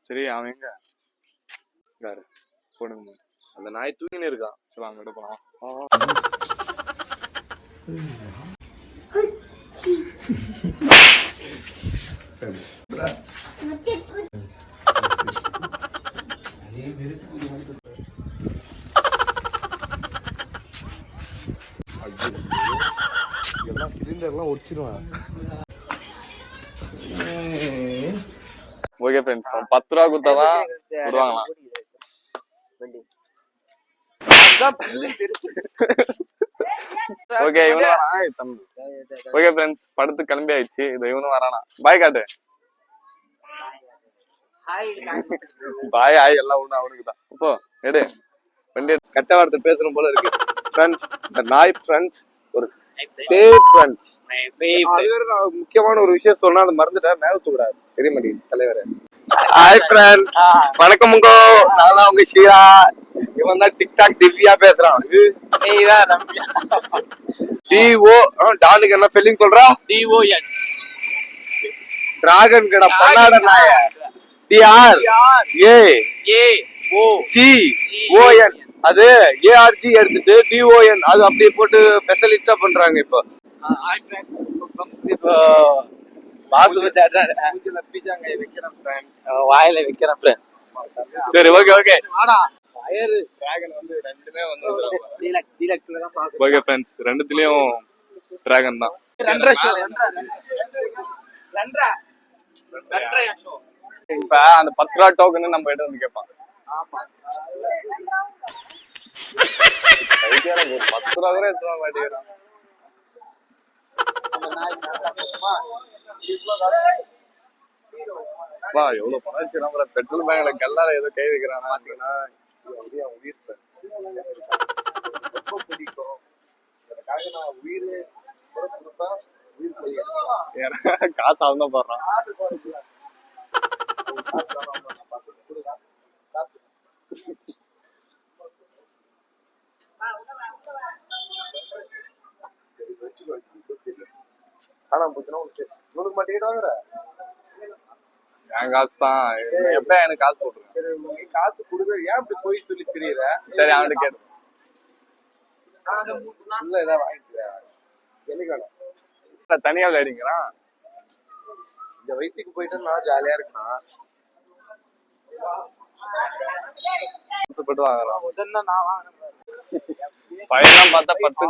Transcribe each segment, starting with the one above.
சரி அவன் எங்க யாரு போடுங்க அந்த நாய் தூங்கின்னு இருக்கான். சரி அங்க எடுக்கலாம். எல்லாம் சிலிண்டர்லாம் ஒடிச்சிருவான். ஓகே ஃப்ரெண்ட்ஸ், 10 ரூபா கொடுத்தாதான் விடுவாங்களாம். ஓகே இவனு வரான் தம்பி. ஓகே ஃப்ரெண்ட்ஸ், படத்துக்கு கிளம்பி ஆயிடுச்சு. இது இவனும் வரானா. பாய் காட்டு. பாய் ஆய் எல்லாம் ஒண்ணு அவனுக்கு தான். இப்போ எடு வண்டி. கட்ட வார்த்தை பேசணும் போல இருக்கு ஃப்ரெண்ட்ஸ். இந்த நாய் ஃப்ரெண்ட்ஸ் ஒரு முக்கியமான ஒரு விஷயம் சொன்னா அதை மறந்துட்டேன். மேல தூடாது தெரிய மாட்டேங்குது தலைவரே. ஹாய் ஃப்ரெண்ட்ஸ், வணக்கம். நான் தான் உங்க ஷீரா. இவன் தான் டிக்டாக் திவ்யா பேசுறான். டிஓ டானுக்கு என்ன ஸ்பெல்லிங் சொல்றா? டிஓஎன். டிராகன் கடை பன்னாட நாய. D R A A O G O N. அது ஏஆர்ஜி எடுத்துட்டு டிஓஎன் அது அப்படியே போட்டு ஸ்பெஷலிஸ்டா பண்றாங்க. இப்போ வாயில வைக்கிறேன் ஃப்ரெண்ட். சரி ஓகே ஓகே. ஓகே ஃப்ரெண்ட்ஸ், ரெண்டுத்துலயும் டிராகன் தான். இப்ப அந்த 10 ரூபா டோக்கன் நம்ம எடுத்து வந்து கேட்பான். 10 ரூபா கூட எடுத்து மாட்டேங்கிறான். வா எவ்வளவு பணம் வச்சுக்கிறான். பெட்ரோல் பேங்க்ல கல்லால ஏதோ கை வைக்கிறானா அப்படின்னா உயிர் ரொம்ப பிடிக்கும். நான் உயிர் காசு அவன் போடுறான். என் காசு தான். எப்ப எனக்கு காசு போட்டுருக்கேன். காசு கொடுக்க ஏன் இப்படி போய் சொல்லி தெரியற? சரி அவன்கிட்ட கேட்டு ஏதாவது வாங்கிக்கிறேன். தனியா விளையாடிங்கிறான். இந்த வயசுக்கு போயிட்டு நான் ஜாலியா இருக்கான். வாங்கலாம் பையெல்லாம் பார்த்தா 10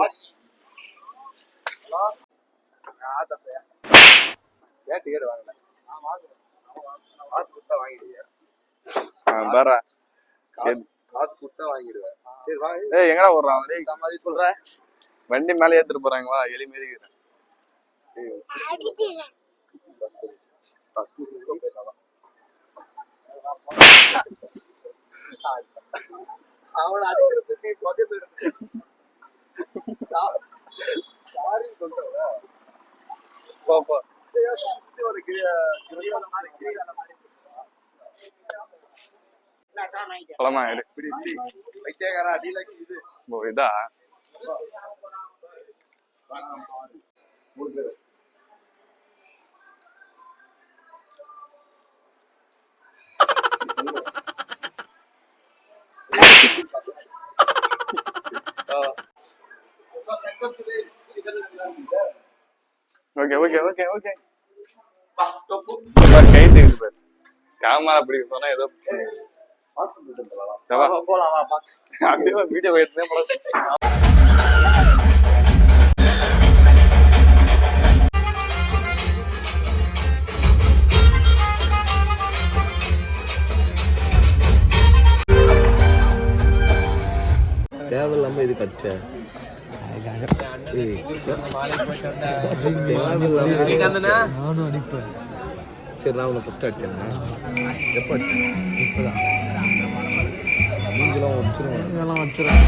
டிக்கெட் வாங்கல. காசு கொடுத்தா வாங்கிடுவேன். காசு கொடுத்தா வாங்கிடுவேன். சரி வாங்க. எங்கடா ஓடுறான் சொல்ற? வண்டி மேல ஏத்துட்டு போறாங்க. வா எலி மாரி இருக்கிறேன். அவனை அடிக்கிறதுக்கு பக்கத்துல இருக்கு. இதா ஓகே ஓகே ஓகே ஓகே. கை தெரியுது. கேமரா பிடிக்க சொன்னா ஏதோ அப்படியே வீடியோ எடுத்துனே போல. தேவையில்லாம இது கச்ச நானும் அடிப்பேன். சரி நான் உன்னை ஃபஸ்ட்டு அடிச்சேன். எப்போ அடிச்சேன்? இப்போதான். நீங்களாம் வச்சிருவோம். இதெல்லாம் வச்சிருவோம்.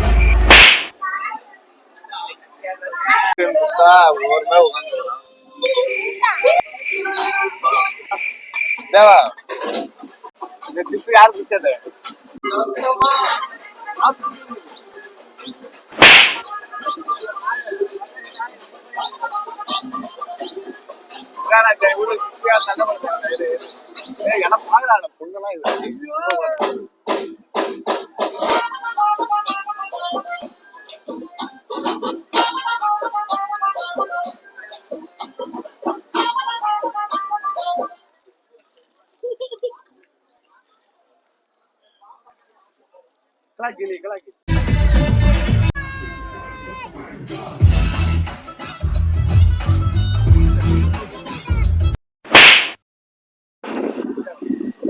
தேவா இந்த டிப்பு யாரு பிடிச்சது? எனக்கு பாக்குறாங்க பொங்கலாம்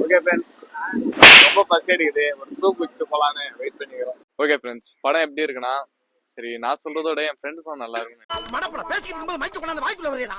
ஓகே ஃப்ரெண்ட்ஸ், ரொம்ப பசி அடிக்குது, ஒரு சூப் குடிச்சிட்டு போலான்னு வெயிட் பண்ணிக்கிறோம். ஓகே ஃப்ரெண்ட்ஸ், படம் எப்படி இருக்குன்னா, சரி நான் சொல்றதோட என் ஃப்ரெண்ட்ஸ் தான் நல்லா இருக்குன்னு மடப்பட பேசிக்கிட்டு இருக்கும்போது மைக்கு கொண்டாந்து வாய்க்குள்ள வரையடா.